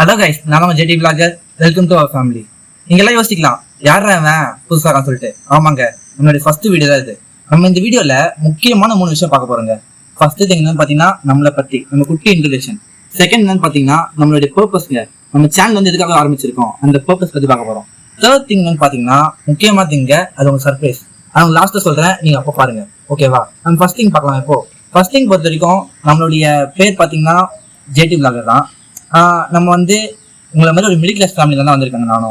Hello guys, நான் நம்ம JD blogger. Welcome to our family. நீங்கெல்லாம் யோசிக்கலாம், யாரா அவன் புதுசாக சொல்லிட்டு. ஆமாங்க, நம்மளுடைய ஃபர்ஸ்ட் வீடியோ தான் இது. நம்ம இந்த வீடியோல முக்கியமான 3 விஷயம் பார்க்க போறோங்க. ஃபர்ஸ்ட் திங் என்னன்னு பார்த்தீங்கன்னா நம்மளை பத்தி நம்ம குட்டி இன்ட்ரோடக்ஷன். செகண்ட் என்னன்னு பார்த்தீங்கன்னா நம்மளுடைய பர்பஸ்ங்க, நம்ம சேனல் வந்து எதுக்காக ஆரம்பிச்சிருக்கோம் அந்த பர்பஸ் பத்தி பார்க்க போறோம். தேர்ட் திங் என்னன்னு பார்த்தீங்கன்னா முக்கியமான திங்க, அது உங்க சர்ப்ரைஸ். அவங்க லாஸ்ட்டா சொல்றேன், நீங்க அப்போ பாருங்க, ஓகேவா? நம்ம ஃபர்ஸ்ட் திங் பார்க்கலாம். இப்போ ஃபர்ஸ்ட் திங் பொறுத்த வரைக்கும் நம்மளுடைய பேர் பார்த்தீங்கன்னா ஜெடி பிளாகர் தான். நம்ம வந்து உங்களை மாதிரி ஒரு மிடில் கிளாஸ் ஃபேமிலியில தான் வந்திருக்காங்க.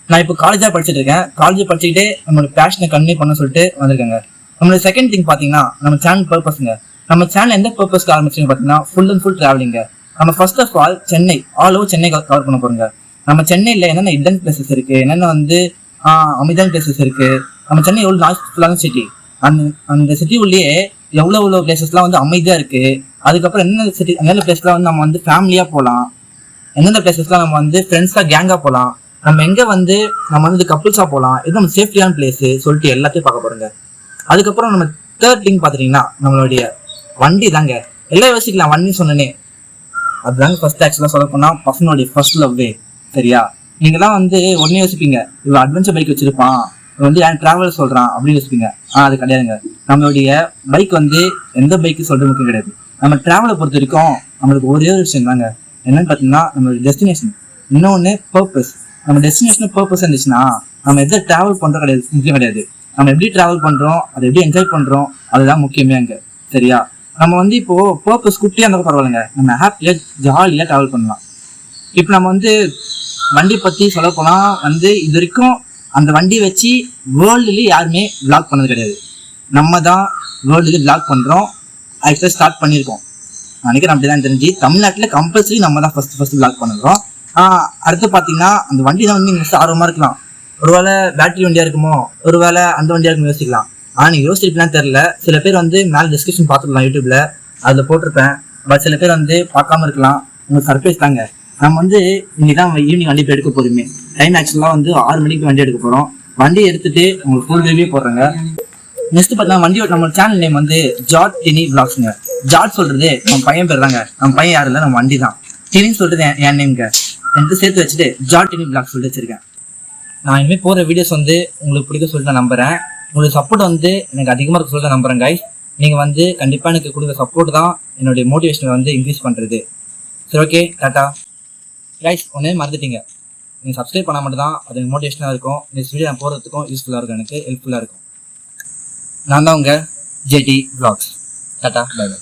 நான் இப்போ காலேஜாக படிச்சுட்டு இருக்கேன். காலேஜ் படிச்சுக்கிட்டே நம்மளோட பேஷனை கண்டினியூ பண்ண சொல்லிட்டு வந்திருக்காங்க. நம்மளோட செகண்ட் திங் பார்த்தீங்கன்னா நம்ம சேனல் பர்பஸ்ங்க. நம்ம சேனல் எந்த பர்பஸ்க்கு ஆரம்பிச்சுன்னு பார்த்தீங்கன்னா ஃபுல் அண்ட் ஃபுல் டிராவலிங்க. நம்ம first of all Chennai, all over Chennai cover பண்ண போறோங்க. நம்ம சென்னையில் என்னென்ன இடன் பிளேசஸ் இருக்கு, என்னென்ன வந்து அமைதியான பிளேசஸ் இருக்கு. நம்ம சென்னை எவ்வளோ நாய்ஸ்ஃபுல்லான சிட்டி, அந்த சிட்டி உள்ளேயே எவ்வளோ பிளேசஸ்லாம் வந்து அமைதியாக இருக்கு. அதுக்கப்புறம் என்னென்ன பிளேஸ்லாம் வந்து நம்ம வந்து ஃபேமிலியாக போகலாம், எந்தெந்த பிளேசஸ்லாம் நம்ம வந்து ஃப்ரெண்ட்ஸாக கேங்காக போகலாம், நம்ம எங்கே வந்து நம்ம வந்து கப்புள்ஸாக போகலாம், இது நம்ம சேஃப்டியான பிளேஸு சொல்லிட்டு எல்லாத்தையும் பார்க்க போகிறோங்க. அதுக்கப்புறம் நம்ம தேர்ட் திங் பார்த்துட்டிங்கன்னா நம்மளுடைய வண்டி தாங்க. எல்லாம் யோசிக்கலாம், வண்டி சொன்னனே அதுதாங்க ஃபர்ஸ்ட். ஆக்சுவலாக சொல்ல போனால் பசங்களுடைய ஃபர்ஸ்ட் லவ்வே. சரியா? நீங்கள்லாம் வந்து உடனே யோசிப்பீங்க, இவன் அட்வென்ச்சர் பைக் வச்சிருப்பான், இவன் வந்து ஏன் ட்ராவல் சொல்கிறான் அப்படின்னு யோசிப்பீங்க. அது கிடையாதுங்க. நம்மளுடைய பைக் வந்து எந்த பைக்கு சொல்கிறது முக்கியம் கிடையாது. நம்ம ட்ராவலை பொறுத்த வரைக்கும் நம்மளுக்கு ஒரே ஒரு விஷயம் தாங்க. என்னன்னு பார்த்தீங்கன்னா நம்மளோட டெஸ்டினேஷன், இன்னொன்று பர்பஸ். நம்ம டெஸ்டினேஷன் பர்பஸ் இருந்துச்சுன்னா நம்ம எதை ட்ராவல் பண்ணுறோம் கிடையாது, முக்கியம் கிடையாது. நம்ம எப்படி ட்ராவல் பண்ணுறோம், அதை எப்படி என்ஜாய் பண்ணுறோம், அதுதான் முக்கியமே அங்கே. சரியா? நம்ம வந்து இப்போ பர்பஸ் குட்டியாக இருந்தாலும் பரவாயில்லைங்க, நம்ம ஹாப்பியாக ஜாலியாக ட்ராவல் பண்ணலாம். இப்போ நம்ம வந்து வண்டி பற்றி சொல்ல போனால் வந்து இது வரைக்கும் அந்த வண்டி வச்சு வேர்ல்டுலேயே யாருமே விளாக் பண்ணது கிடையாது. நம்ம தான் வேர்ல்டுலேயே விளாக் பண்ணுறோம். ஆக்சுவலாக ஸ்டார்ட் பண்ணியிருக்கோம் நினைக்கிறேன், அப்படிதான் தெரிஞ்சு. தமிழ்நாட்டில் கம்பல்சரி நம்ம தான் ஃபர்ஸ்ட் விளாக் பண்ணுறோம். அடுத்து பார்த்தீங்கன்னா அந்த வண்டி தான் வந்து நீங்கள் ஆர்வமாக இருக்கலாம். ஒருவேளை பேட்டரி வண்டியாக இருக்குமோ, ஒருவேளை அந்த வண்டியாக இருக்குமோ யோசிக்கலாம். ஆனால் நீங்கள் யோசிச்சிருப்பீங்கன்னு தெரியல. சில பேர் வந்து மேலே டிஸ்கிரிப்ஷன் பார்த்துக்கலாம், யூடியூப்ல அதில் போட்டிருப்பேன். பட் சில பேர் வந்து பார்க்காம இருக்கலாம். உங்களுக்கு சர்ப்ரைஸ் தாங்க. நம்ம வந்து இன்னைக்கு தான் ஈவினிங் வண்டி போய் எடுக்க போகிறோமே. டைம் ஆக்சுவலாக வந்து 6 மணிக்கு வண்டி எடுக்க போகிறோம். வண்டி எடுத்துட்டு உங்களுக்கு ஃபுல் ரிவ்யூ போடுறேங்க. நெக்ஸ்ட் பார்த்தீங்கன்னா வண்டியோட நம்ம சேனல் நேம் வந்து ஜார்ஜ் டினி விளாக்ஸுங்க. ஜார்ஜ் சொல்றது நம்ம பையன் பேர் தாங்க. நம்ம பையன் யாரும் இல்லை, நம்ம வண்டி தான். டினின்னு சொல்றது என் நேம்ங்க. எனக்கு சேர்த்து வச்சுட்டு ஜார்ஜ் டினி விளாக்ஸ் சொல்லிட்டு வச்சிருக்கேன். நான் இனிமேல் போகிற வீடியோஸ் வந்து உங்களுக்கு பிடிக்க சொல்லிட்டு நான் நம்புறேன். உங்களுக்கு சப்போர்ட் வந்து எனக்கு அதிகமாக இருக்க சொல்லிட்டு நம்புறேன் கைஸ். நீங்கள் வந்து கண்டிப்பாக எனக்கு கொடுக்குற சப்போர்ட் தான் என்னுடைய மோட்டிவேஷனை வந்து இன்க்ரீஸ் பண்ணுறது. சரி, ஓகே, டாட்டா கைஸ். ஒன்றே மறந்துட்டீங்க, நீங்கள் சப்ஸ்கிரைப் பண்ணால் மட்டும் தான் அது மோட்டிவேஷனாக இருக்கும். நெக்ஸ்ட் வீடியோ நான் போகிறதுக்கும் யூஸ்ஃபுல்லாக இருக்கும், எனக்கு ஹெல்ப்ஃபுல்லாக இருக்கும். நான் தான் உங்கள் JD vlogs. Tata, bye by.